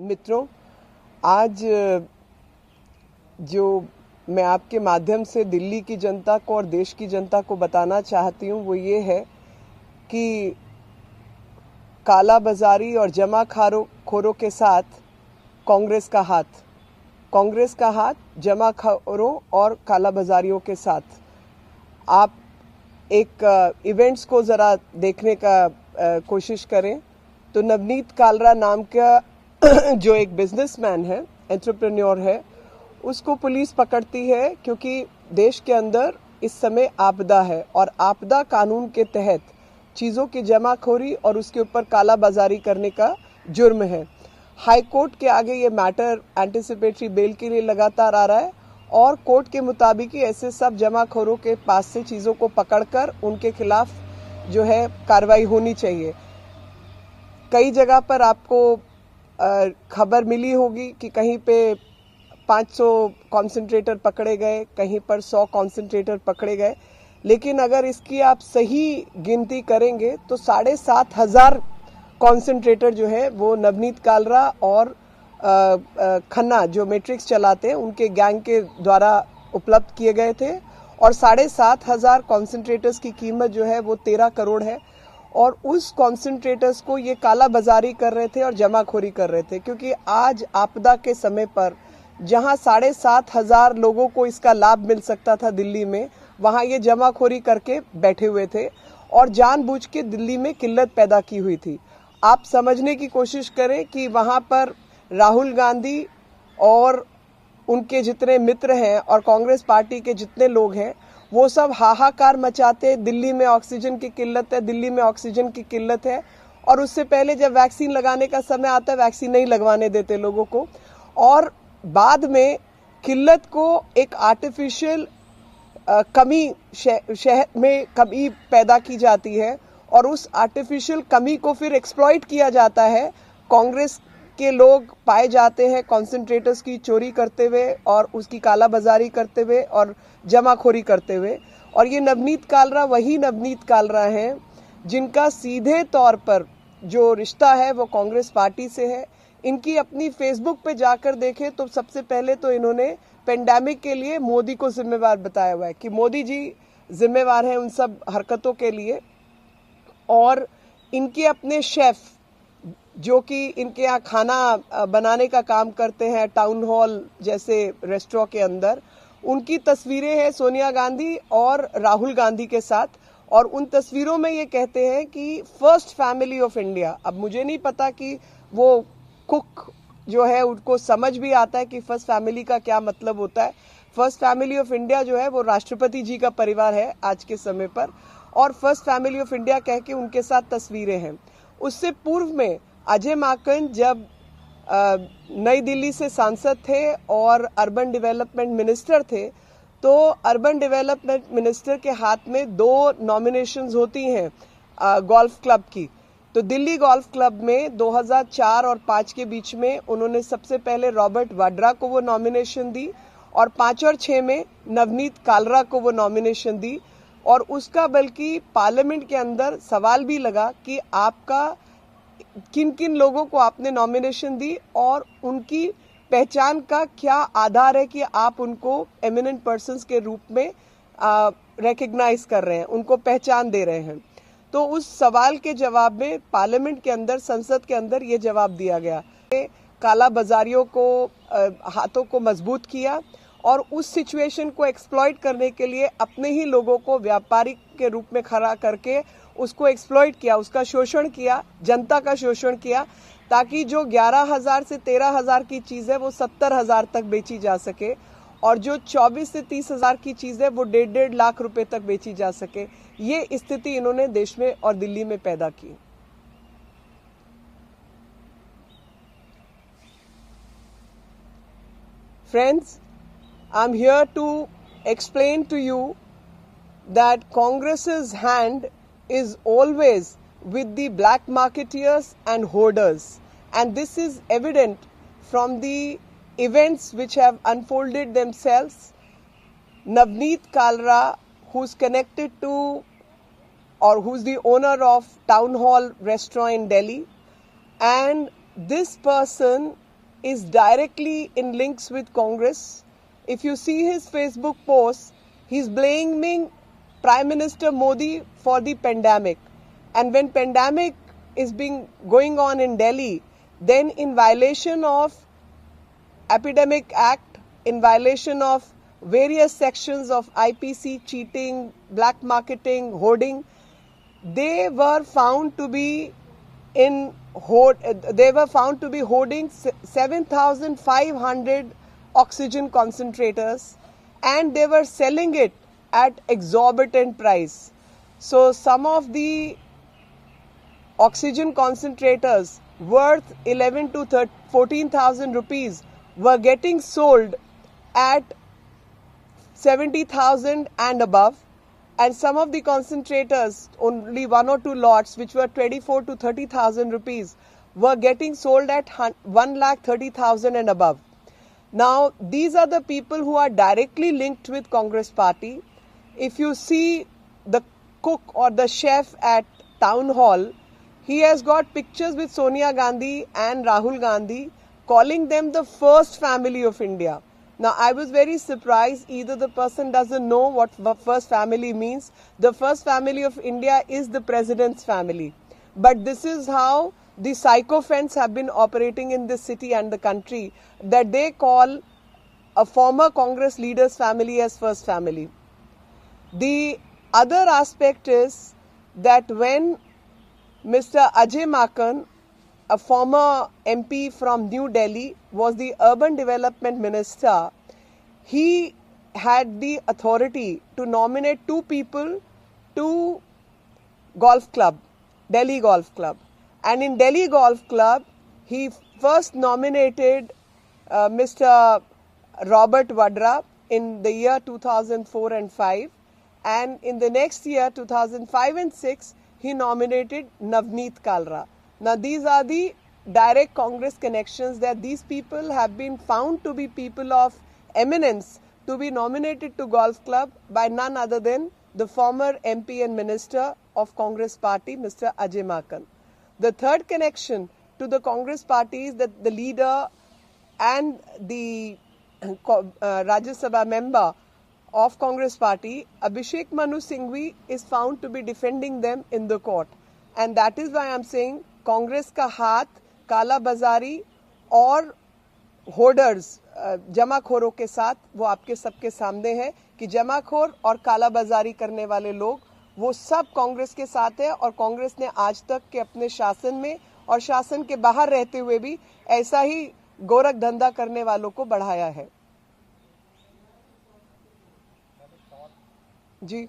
मित्रों, आज जो मैं आपके माध्यम से दिल्ली की जनता को और देश की जनता को बताना चाहती हूँ वो ये है कि काला बाजारी और जमाखोरों के साथ कांग्रेस का हाथ जमाखोरों और काला बाजारियों के साथ। आप एक इवेंट्स को ज़रा देखने का कोशिश करें तो नवनीत कालरा नाम का जो एक बिजनेसमैन है, एंटरप्रेन्योर है, उसको पुलिस पकड़ती है क्योंकि देश के अंदर इस समय आपदा है और आपदा कानून के तहत चीज़ों की जमाखोरी और उसके ऊपर काला बाजारी करने का जुर्म है। हाई कोर्ट के आगे ये मैटर एंटिसिपेटरी बेल के लिए लगातार आ रहा है और कोर्ट के मुताबिक ही ऐसे सब जमाखोरों के पास से चीज़ों को पकड़कर उनके खिलाफ जो है कार्रवाई होनी चाहिए। कई जगह पर आपको खबर मिली होगी कि कहीं पे 500 कॉन्सेंट्रेटर पकड़े गए, कहीं पर 100 कॉन्सेंट्रेटर पकड़े गए, लेकिन अगर इसकी आप सही गिनती करेंगे तो 7,500 कॉन्सेंट्रेटर जो है वो नवनीत कालरा और खन्ना जो मैट्रिक्स चलाते हैं उनके गैंग के द्वारा उपलब्ध किए गए थे और 7,500 कॉन्सेंट्रेटर्स की कीमत जो है वो 13 करोड़ है और उस कॉन्सेंट्रेटर्स को ये काला बाजारी कर रहे थे और जमाखोरी कर रहे थे क्योंकि आज आपदा के समय पर जहां 7,500 लोगों को इसका लाभ मिल सकता था दिल्ली में, वहां ये जमाखोरी करके बैठे हुए थे और जानबूझ के दिल्ली में किल्लत पैदा की हुई थी। आप समझने की कोशिश करें कि वहां पर राहुल गांधी और उनके जितने मित्र हैं और कांग्रेस पार्टी के जितने लोग हैं वो सब हाहाकार मचाते, दिल्ली में ऑक्सीजन की किल्लत है, दिल्ली में ऑक्सीजन की किल्लत है, और उससे पहले जब वैक्सीन लगाने का समय आता है वैक्सीन नहीं लगवाने देते लोगों को और बाद में किल्लत को एक आर्टिफिशियल कमी शहर में कमी पैदा की जाती है और उस आर्टिफिशियल कमी को फिर एक्सप्लॉइट किया जाता है। कांग्रेस के लोग पाए जाते हैं कॉन्सेंट्रेटर्स की चोरी करते हुए और उसकी काला बाजारी करते हुए और जमाखोरी करते हुए, और ये नवनीत कालरा वही नवनीत कालरा हैं जिनका सीधे तौर पर जो रिश्ता है वो कांग्रेस पार्टी से है। इनकी अपनी फेसबुक पे जाकर देखें तो सबसे पहले तो इन्होंने पेंडेमिक के लिए मोदी को जिम्मेवार बताया हुआ है कि मोदी जी जिम्मेवार हैं उन सब हरकतों के लिए, और इनके अपने शेफ जो कि इनके यहाँ खाना बनाने का काम करते हैं टाउन हॉल जैसे रेस्टोरेंट के अंदर, उनकी तस्वीरें हैं सोनिया गांधी और राहुल गांधी के साथ, और उन तस्वीरों में ये कहते हैं कि फर्स्ट फैमिली ऑफ इंडिया। अब मुझे नहीं पता कि वो कुक जो है उनको समझ भी आता है कि फर्स्ट फैमिली का क्या मतलब होता है। फर्स्ट फैमिली ऑफ इंडिया जो है वो राष्ट्रपति जी का परिवार है आज के समय पर, और फर्स्ट फैमिली ऑफ इंडिया कह के उनके साथ तस्वीरें हैं। उससे पूर्व में अजय माकन जब नई दिल्ली से सांसद थे और अर्बन डेवलपमेंट मिनिस्टर थे तो अर्बन डेवलपमेंट मिनिस्टर के हाथ में 2 नॉमिनेशंस होती हैं गोल्फ क्लब की। तो दिल्ली गोल्फ क्लब में 2004 और 5 के बीच में उन्होंने सबसे पहले रॉबर्ट वाड्रा को वो नॉमिनेशन दी और 5 और 6 में नवनीत कालरा को वो नॉमिनेशन दी, और उसका बल्कि पार्लियामेंट के अंदर सवाल भी लगा कि आपका किन किन लोगों को आपने नॉमिनेशन दी और उनकी पहचान का क्या आधार है कि आप उनको एमिनेंट पर्सन्स के रूप में रिकॉग्नाइज कर रहे हैं, उनको पहचान दे रहे हैं। तो उस सवाल के जवाब में पार्लियामेंट के अंदर, संसद के अंदर ये जवाब दिया गया। काला बाजारियों को हाथों को मजबूत किया और उस सिचुएशन को एक्सप्लॉइट करने के लिए अपने ही लोगों को व्यापारी के रूप में खड़ा करके उसको एक्सप्लॉइट किया, उसका शोषण किया, जनता का शोषण किया, ताकि जो 11,000 से 13,000 की चीज़ है वो 70,000 तक बेची जा सके और जो 24 से 30,000 की चीज़ है वो 1.5 लाख रुपए तक बेची जा सके। ये स्थिति इन्होंने देश में और दिल्ली में पैदा की। Friends, I'm here to explain to you that Congress's hand is always with the black marketeers and hoarders, and this is evident from the events which have unfolded themselves. Navneet Kalra, who's connected to or who's the owner of Town Hall restaurant in Delhi, and this person is directly in links with Congress. If you see his Facebook posts, he's blaming Prime Minister Modi for the pandemic. And when pandemic is going on in Delhi, then in violation of Epidemic Act, in violation of various sections of IPC, cheating, black marketing, hoarding, they were found to be hoarding 7,500 oxygen concentrators, and they were selling it at exorbitant price. So some of the oxygen concentrators worth 11 to 14,000 rupees were getting sold at 70,000 and above, and some of the concentrators, only 1 or 2 lots, which were 24 to 30,000 rupees, were getting sold at 1,30,000 and above. Now, these are the people who are directly linked with Congress party. If you see the cook or the chef at town hall, he has got pictures with Sonia Gandhi and Rahul Gandhi, calling them the first family of India. Now, I was very surprised. Either the person doesn't know what first family means. The first family of India is the president's family. But this is how the sycophants have been operating in this city and the country, that they call a former Congress leader's family as first family. The other aspect is that when Mr. Ajay Maken, a former MP from New Delhi, was the urban development minister, he had the authority to nominate 2 people to golf club, Delhi Golf Club. And in Delhi Golf Club, he first nominated Mr. Robert Vadra in the year 2004 and 5. And in the next year, 2005 and 6, he nominated Navneet Kalra. Now, these are the direct Congress connections, that these people have been found to be people of eminence to be nominated to golf club by none other than the former MP and Minister of Congress party, Mr. Ajay Maken. The third connection to the Congress party is that the leader and the Rajya Sabha member of Congress party, Abhishek Manu Singhvi, is found to be defending them in the court. And that is why I am saying Congress का हाथ काला बाजारी और hoarders, जमाखोरों के साथ, वो आपके सबके सामने है कि जमाखोर और काला बाजारी करने वाले लोग वो सब कांग्रेस के साथ है। और कांग्रेस ने आज तक के अपने शासन में और शासन के बाहर रहते हुए भी ऐसा ही गोरख धंधा करने वालों को बढ़ाया है। जी,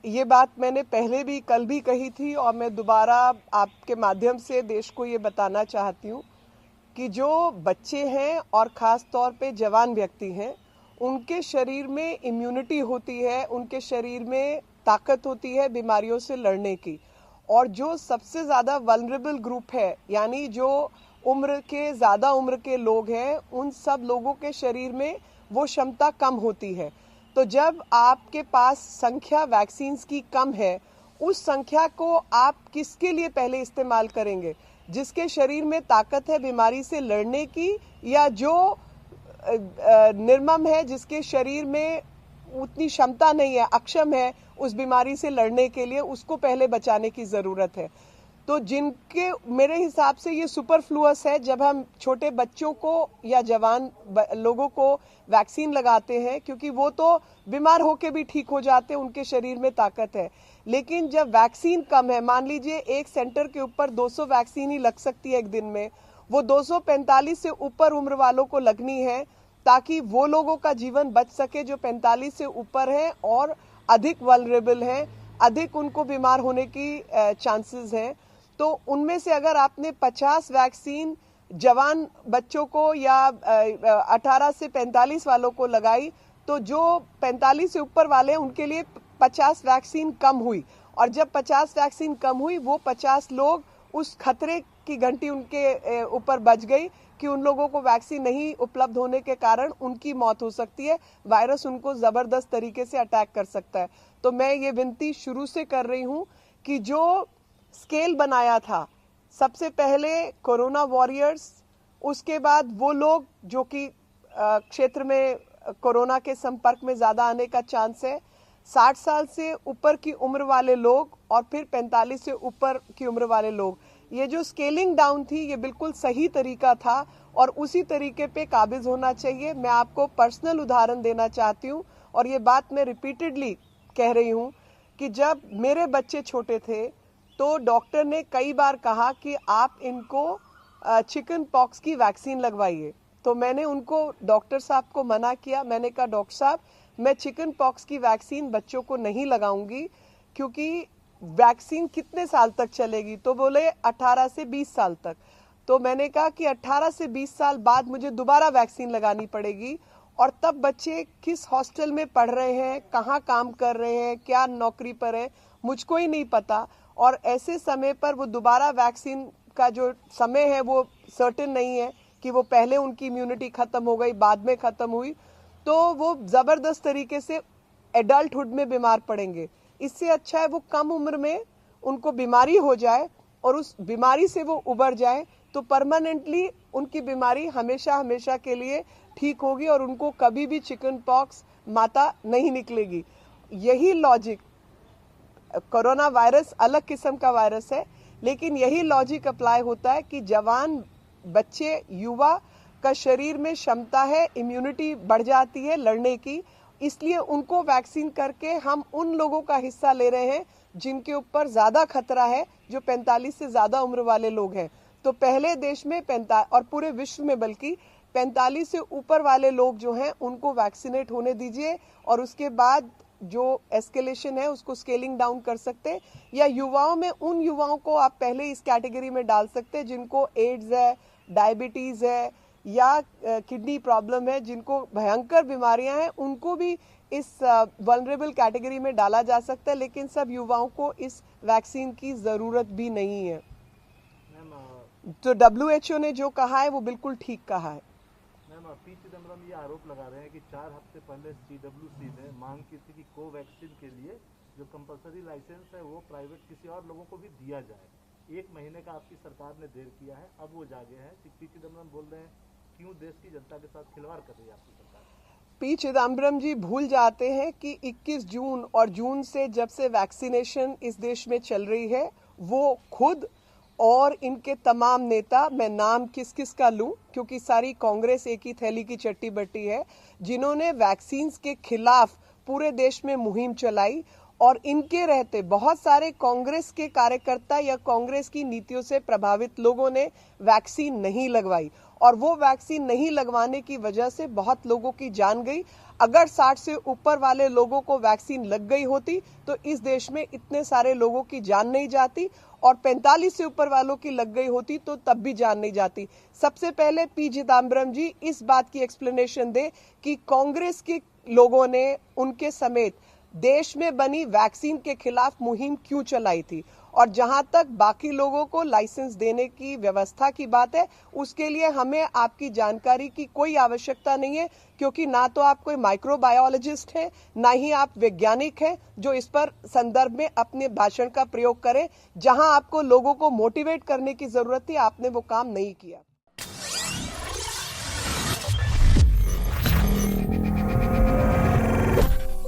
ये बात मैंने पहले भी कल भी कही थी और मैं दोबारा आपके माध्यम से देश को ये बताना चाहती हूँ कि जो बच्चे हैं और ख़ास तौर पे जवान व्यक्ति हैं, उनके शरीर में इम्यूनिटी होती है, उनके शरीर में ताकत होती है बीमारियों से लड़ने की। और जो सबसे ज़्यादा वल्नरेबल ग्रुप है, यानी जो ज़्यादा उम्र के लोग हैं, उन सब लोगों के शरीर में वो क्षमता कम होती है। तो जब आपके पास संख्या वैक्सीन्स की कम है, उस संख्या को आप किसके लिए पहले इस्तेमाल करेंगे? जिसके शरीर में ताकत है बीमारी से लड़ने की, या जो निर्मम है, जिसके शरीर में उतनी क्षमता नहीं है, अक्षम है उस बीमारी से लड़ने के लिए, उसको पहले बचाने की जरूरत है। तो जिनके, मेरे हिसाब से ये सुपरफ्लुअस है जब हम छोटे बच्चों को या जवान लोगों को वैक्सीन लगाते हैं, क्योंकि वो तो बीमार होके भी ठीक हो जाते हैं, उनके शरीर में ताकत है। लेकिन जब वैक्सीन कम है, मान लीजिए एक सेंटर के ऊपर 200 वैक्सीन ही लग सकती है एक दिन में, वो 245 से ऊपर उम्र वालों को लगनी है ताकि वो लोगों का जीवन बच सके जो 45 से ऊपर हैं और अधिक वल्नरेबल हैं, अधिक उनको बीमार होने की चांसेस हैं। तो उनमें से अगर आपने 50 वैक्सीन जवान बच्चों को या 18 से 45 वालों को लगाई, तो जो 45 से ऊपर वाले उनके लिए 50 वैक्सीन कम हुई। और जब 50 वैक्सीन कम हुई, वो 50 लोग उस खतरे की घंटी उनके ऊपर बज गई कि उन लोगों को वैक्सीन नहीं उपलब्ध होने के कारण उनकी मौत हो सकती है, वायरस उनको जबरदस्त तरीके से अटैक कर सकता है। तो मैं ये विनती शुरू से कर रही हूं कि जो स्केल बनाया था, सबसे पहले कोरोना वॉरियर्स, उसके बाद वो लोग जो कि क्षेत्र में कोरोना के संपर्क में ज्यादा आने का चांस है, 60 साल से ऊपर की उम्र वाले लोग और फिर 45 से ऊपर की उम्र वाले लोग। ये जो स्केलिंग डाउन थी ये बिल्कुल सही तरीका था और उसी तरीके पे काबिज होना चाहिए। मैं आपको पर्सनल उदाहरण देना चाहती हूँ और ये बात मैं रिपीटेडली कह रही हूँ कि जब मेरे बच्चे छोटे थे तो डॉक्टर ने कई बार कहा कि आप इनको चिकन पॉक्स की वैक्सीन लगवाइए। तो मैंने उनको, डॉक्टर साहब को मना किया। मैंने कहा डॉक्टर साहब, मैं चिकन पॉक्स की वैक्सीन बच्चों को नहीं लगाऊंगी क्योंकि वैक्सीन कितने साल तक चलेगी? तो बोले 18 से 20 साल तक। तो मैंने कहा कि 18 से 20 साल बाद मुझे दोबारा वैक्सीन लगानी पड़ेगी और तब बच्चे किस हॉस्टल में पढ़ रहे हैं, कहाँ काम कर रहे हैं, क्या नौकरी पर है, मुझको ही नहीं पता। और ऐसे समय पर वो दोबारा वैक्सीन का जो समय है वो सर्टेन नहीं है कि वो पहले उनकी इम्यूनिटी खत्म हो गई, बाद में खत्म हुई, तो वो जबरदस्त तरीके से एडल्टहुड में बीमार पड़ेंगे। इससे अच्छा है वो कम उम्र में उनको बीमारी हो जाए और उस बीमारी से वो उबर जाए तो परमानेंटली उनकी बीमारी हमेशा हमेशा के लिए ठीक होगी और उनको कभी भी चिकन पॉक्स माता नहीं निकलेगी। यही लॉजिक, कोरोना वायरस अलग किस्म का वायरस है, लेकिन यही लॉजिक अप्लाई होता है कि जवान बच्चे, युवा का शरीर में क्षमता है, इम्यूनिटी बढ़ जाती है लड़ने की, इसलिए उनको वैक्सीन करके हम उन लोगों का हिस्सा ले रहे हैं जिनके ऊपर ज्यादा खतरा है, जो 45 से ज्यादा उम्र वाले लोग हैं। तो पहले देश में और पूरे विश्व में बल्कि 45 से ऊपर वाले लोग जो हैं उनको वैक्सीनेट होने दीजिए और उसके बाद जो एस्केलेशन है उसको स्केलिंग डाउन कर सकते हैं। या युवाओं में उन युवाओं को आप पहले इस कैटेगरी में डाल सकते हैं जिनको एड्स है, डायबिटीज है या किडनी प्रॉब्लम है, जिनको भयंकर बीमारियां हैं, उनको भी इस वल्नरेबल कैटेगरी में डाला जा सकता है। लेकिन सब युवाओं को इस वैक्सीन की जरूरत भी नहीं है। तो WHO ने जो कहा है वो बिल्कुल ठीक कहा है। मैम, पी चिदम्बरम ये आरोप लगा रहे हैं कि 4 हफ्ते पहले CWC ने मांग की थी कि कोवैक्सीन के लिए जो कंपलसरी लाइसेंस है वो प्राइवेट किसी और लोगों को भी दिया जाए। 1 महीने का आपकी सरकार ने देर किया है, अब वो जागे हैं। पी चिदम्बरम बोल रहे हैं क्यों देश की जनता के साथ खिलवाड़ कर रही है आपकी सरकार? पी चिदम्बरम जी भूल जाते हैं कि 21 जून और जून से जब से वैक्सीनेशन इस देश में चल रही है, वो खुद और इनके तमाम नेता, मैं नाम किस किस का लूं क्योंकि सारी कांग्रेस एक ही थैली की चट्टी बट्टी है, जिन्होंने वैक्सीन के खिलाफ पूरे देश में मुहिम चलाई और इनके रहते बहुत सारे कांग्रेस के कार्यकर्ता या कांग्रेस की नीतियों से प्रभावित लोगों ने वैक्सीन नहीं लगवाई और वो वैक्सीन नहीं लगवाने की वजह से बहुत लोगों की जान गई। अगर 60 से ऊपर वाले लोगों को वैक्सीन लग गई होती तो इस देश में इतने सारे लोगों की जान नहीं जाती और 45 से ऊपर वालों की लग गई होती तो तब भी जान नहीं जाती। सबसे पहले पी चिदम्बरम जी इस बात की एक्सप्लेनेशन दे कि कांग्रेस के लोगों ने उनके समेत देश में बनी वैक्सीन के खिलाफ मुहिम क्यों चलाई थी। और जहां तक बाकी लोगों को लाइसेंस देने की व्यवस्था की बात है, उसके लिए हमें आपकी जानकारी की कोई आवश्यकता नहीं है क्योंकि ना तो आप कोई माइक्रोबायोलॉजिस्ट हैं, ना ही आप वैज्ञानिक हैं जो इस पर संदर्भ में अपने भाषण का प्रयोग करें। जहां आपको लोगों को मोटिवेट करने की जरूरत थी, आपने वो काम नहीं किया।